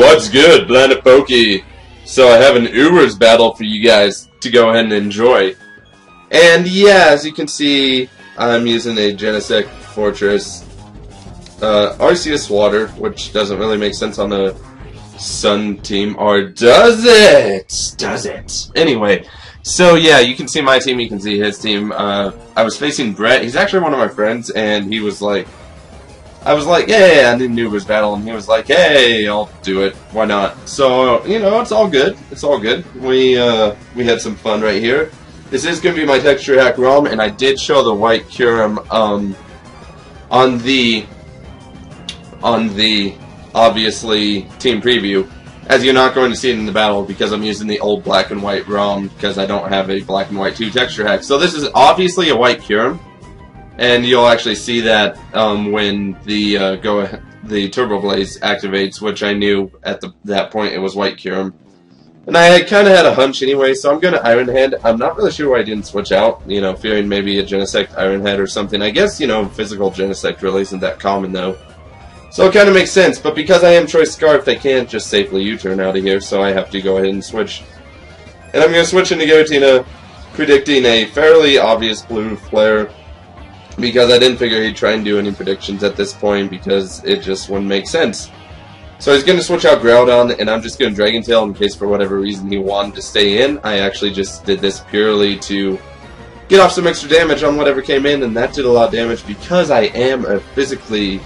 What's good, Planet Pokey? So I have an Ubers battle for you guys to go ahead and enjoy. And yeah, as you can see, I'm using a Genesect Fortress Arceus Water, which doesn't really make sense on a Sun team, or does it? Does it? Anyway, so yeah, you can see my team, you can see his team. I was facing Brett. He's actually one of my friends, and he was like, I was like, yeah, I need an Ubers battle, and he was like, hey, I'll do it. Why not? So, you know, it's all good. It's all good. We had some fun right here. This is going to be my texture hack ROM, and I did show the white Kyurem on the obviously team preview, as you're not going to see it in the battle because I'm using the old black and white ROM because I don't have a black and white 2 texture hack. So this is obviously a white Kyurem, and you'll actually see that when the Turbo Blaze activates, which I knew at that point it was white Kyurem. And I kind of had a hunch anyway, so I'm going to Iron Head. I'm not really sure why I didn't switch out, you know, fearing maybe a Genesect Iron Head or something. I guess, you know, physical Genesect really isn't that common, though. So it kind of makes sense, but because I am Choice Scarfed, I can't just safely U-turn out of here, so I have to go ahead and switch. And I'm going to switch into Giratina, predicting a fairly obvious blue flare, because I didn't figure he'd try and do any predictions at this point, because it just wouldn't make sense. So he's going to switch out Groudon, and I'm just going to Dragon Tail in case for whatever reason he wanted to stay in. I actually just did this purely to get off some extra damage on whatever came in, and that did a lot of damage because I am a physically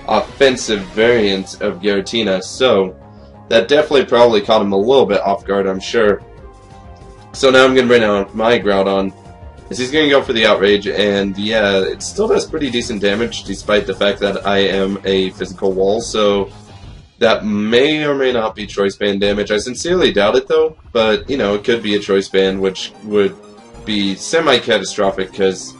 offensive variant of Giratina, so that definitely probably caught him a little bit off guard, I'm sure. So now I'm going to bring out my Groudon, as he's going to go for the Outrage, and yeah, it still does pretty decent damage, despite the fact that I am a physical wall, so that may or may not be Choice Band damage. I sincerely doubt it, though, but, you know, it could be a Choice Band, which would be semi-catastrophic, because,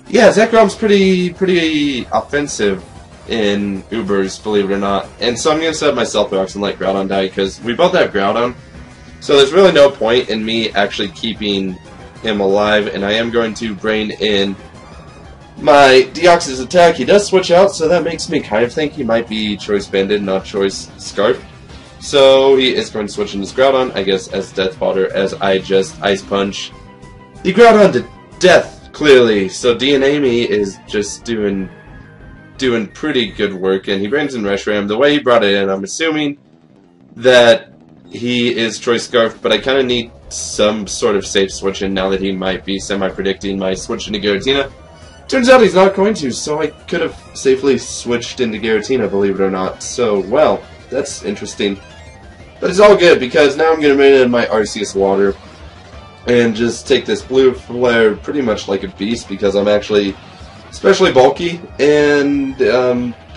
yeah, Zekrom's pretty offensive in Ubers, believe it or not. And so I'm going to set up my Stealth Rocks and let Groudon die, because we both have Groudon. So there's really no point in me actually keeping him alive, and I am going to bring in my Deoxys attack. He does switch out, so that makes me kind of think he might be Choice Banded, not Choice Scarf. So he is going to switch into Groudon, I guess, as Death Fodder, as I just Ice Punch the Groudon to death, clearly. So DNA Me is just doing pretty good work, and he brings in Reshiram. The way he brought it in, I'm assuming that he is Choice Scarf, but I kind of need some sort of safe switch in now that he might be semi-predicting my switch into Giratina. Turns out he's not going to, so I could have safely switched into Giratina, believe it or not. So, well, that's interesting. But it's all good, because now I'm going to bring in my Arceus Water and just take this blue flare pretty much like a beast, because I'm actually especially bulky and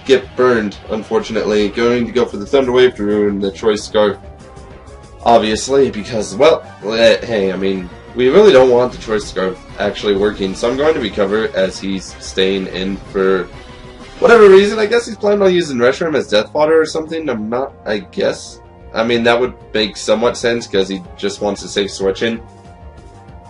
get burned, unfortunately. Going to go for the Thunder Wave to ruin the Choice Scarf, obviously, because, well, hey, I mean, we really don't want the Choice Scarf actually working, so I'm going to recover as he's staying in for whatever reason. I guess he's planning on using Reshiram as Death Fodder or something. I'm not, I guess. I mean, that would make somewhat sense because he just wants to safe switch in.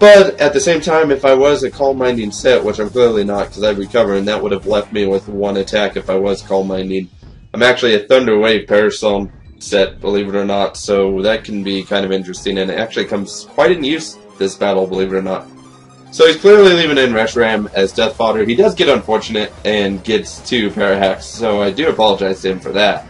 But at the same time, if I was a Calm Minding set, which I'm clearly not because I recover, and that would have left me with one attack if I was Calm Minding. I'm actually a Thunder Wave Parasol set, believe it or not, so that can be kind of interesting, and it actually comes quite in use this battle, believe it or not. So he's clearly leaving in Reshiram as Death Fodder. He does get unfortunate and gets 2 Parahacks, so I do apologize to him for that.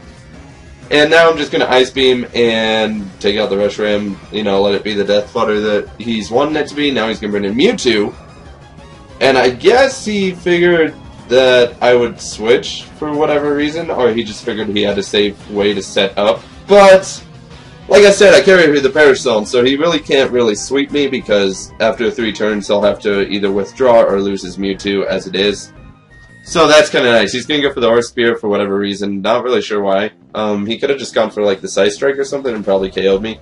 And now I'm just going to Ice Beam and take out the Reshiram, you know, let it be the Death Fodder that he's wanting it to be. Now he's going to bring in Mewtwo. And I guess he figured that I would switch for whatever reason, or he just figured he had a safe way to set up. But like I said, I carry the Parasol, so he really can't really sweep me, because after 3 turns he'll have to either withdraw or lose his Mewtwo as it is. So that's kind of nice. He's going to go for the Horse Spear for whatever reason. Not really sure why. He could have just gone for like the Side Strike or something and probably KO'd me.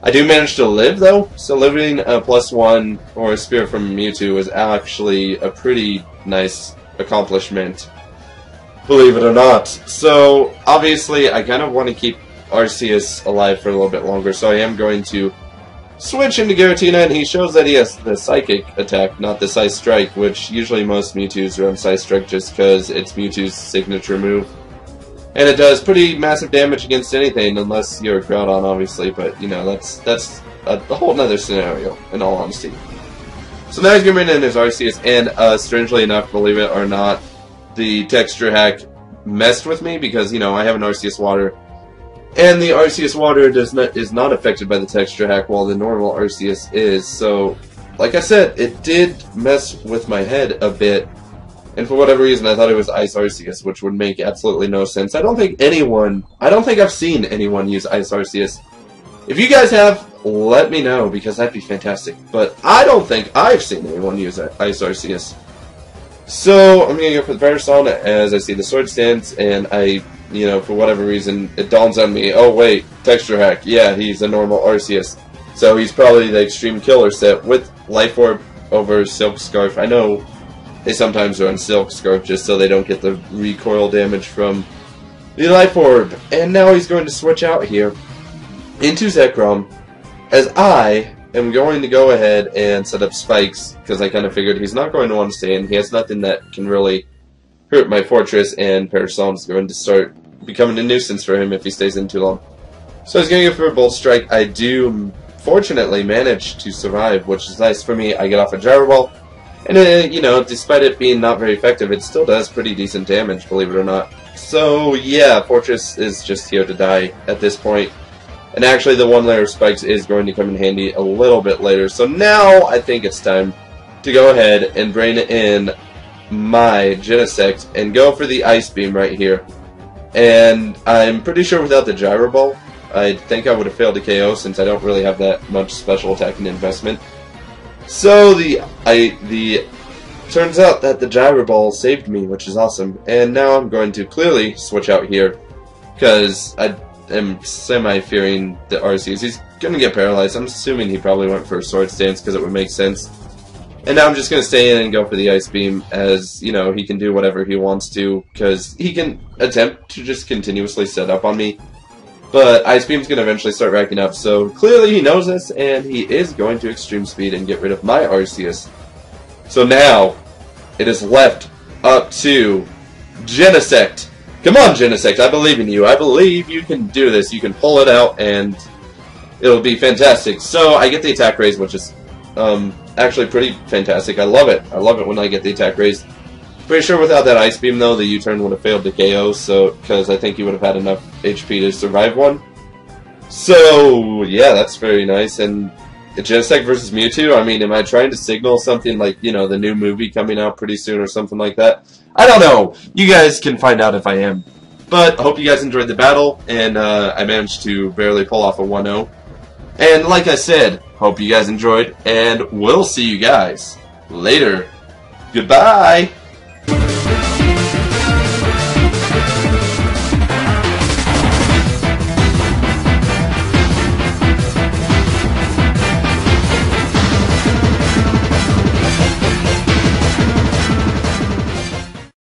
I do manage to live, though, so living a +1 or a Spear from Mewtwo is actually a pretty nice accomplishment, believe it or not. So obviously I kind of want to keep Arceus alive for a little bit longer, so I am going to switch into Giratina, and he shows that he has the Psychic attack, not the Psy Strike, which usually most Mewtwo's run Psy Strike just because it's Mewtwo's signature move. And it does pretty massive damage against anything, unless you're a Groudon, obviously, but, you know, that's a whole nother scenario, in all honesty. So now he's going to bring in his Arceus, and, strangely enough, believe it or not, the texture hack messed with me, because, you know, I have an Arceus Water, and the Arceus Water is not affected by the texture hack, while the normal Arceus is, so, like I said, it did mess with my head a bit. And for whatever reason, I thought it was Ice Arceus, which would make absolutely no sense. I don't think I've seen anyone use Ice Arceus. If you guys have, let me know, because that'd be fantastic. But I don't think I've seen anyone use Ice Arceus. So, I'm gonna go for the Parasol as I see the Sword Stance, and you know, for whatever reason, it dawns on me, oh wait, texture hack, yeah, he's a normal Arceus. So he's probably the Extreme Killer set with Life Orb over Silk Scarf. I know they sometimes run Silk Scarf just so they don't get the recoil damage from the Life Orb. And now he's going to switch out here into Zekrom, as I am going to go ahead and set up spikes, because I kind of figured he's not going to want to stay in. He has nothing that can really hurt my Fortress, and Parasol is going to start becoming a nuisance for him if he stays in too long. So he's going to go for a Bolt Strike. I do, fortunately, manage to survive, which is nice for me. I get off a Gyro Ball. And, you know, despite it being not very effective, it still does pretty decent damage, believe it or not. So, yeah, Fortress is just here to die at this point. And actually, the one layer of spikes is going to come in handy a little bit later. So now, I think it's time to go ahead and bring in my Genesect and go for the Ice Beam right here. And I'm pretty sure without the Gyro Ball, I think I would have failed to KO, since I don't really have that much special attacking investment. So turns out that the Gyro Ball saved me, which is awesome. And now I'm going to clearly switch out here, because I am semi-fearing the Arceus. He's going to get paralyzed. I'm assuming he probably went for a Sword Stance, because it would make sense. And now I'm just going to stay in and go for the Ice Beam, as, you know, he can do whatever he wants to, because he can attempt to just continuously set up on me. But Ice Beam's going to eventually start racking up, so clearly he knows this, and he is going to Extreme Speed and get rid of my Arceus. So now, it is left up to Genesect. Come on, Genesect, I believe in you. I believe you can do this. You can pull it out, and it'll be fantastic. So I get the attack raise, which is actually pretty fantastic. I love it. I love it when I get the attack raise. Pretty sure without that Ice Beam, though, the U-turn would have failed to KO, so, because I think he would have had enough HP to survive one. So, yeah, that's very nice. And Genesect versus Mewtwo, I mean, am I trying to signal something like, you know, the new movie coming out pretty soon or something like that? I don't know. You guys can find out if I am. But I hope you guys enjoyed the battle, and I managed to barely pull off a 1-0. And like I said, hope you guys enjoyed, and we'll see you guys later. Goodbye!